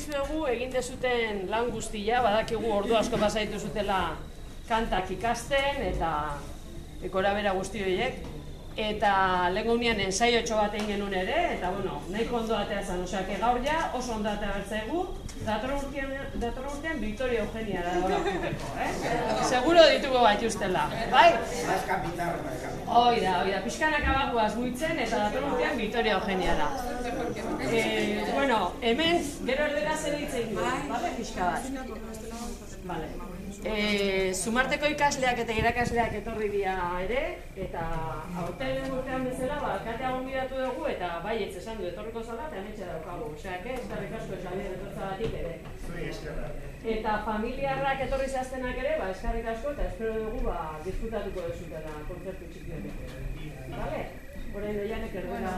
dizuegu egin dezuten lan guztia, badakigu ordu asko pasaitu zutela kantak ikasten eta gorabera guzti horiek. Eta lehen gunean ensaiotxo bat egin genuen ere, eta bueno, nahiko ondo atea zen, oseak gaur ja oso ondo atea bertzaigu, datorren urtean Victoria Eugenia da dola juteko, Seguro ditugu bat justela, bai? Oida, pixkanaka bagoaz muitzen eta datorren urtean Victoria Eugenia da. Bueno, hemen gero erdera zer ditzen du, bale, pixka bat. Zumarteko ikasleak eta irakasleak etorri dira ere, eta aurten urtean bezala, katea gonbidatu dugu eta baietz esan du etorriko zala eta ametxe daukagu. Oseak, eskerrik asko Xabier etortzagatik ere. Eta familiarrak etorri zehaztenak ere, eskerrik asko eta espero dugu disfrutatuko duzutela kontzertu txikiotik. Bale? Horein doianek erduena.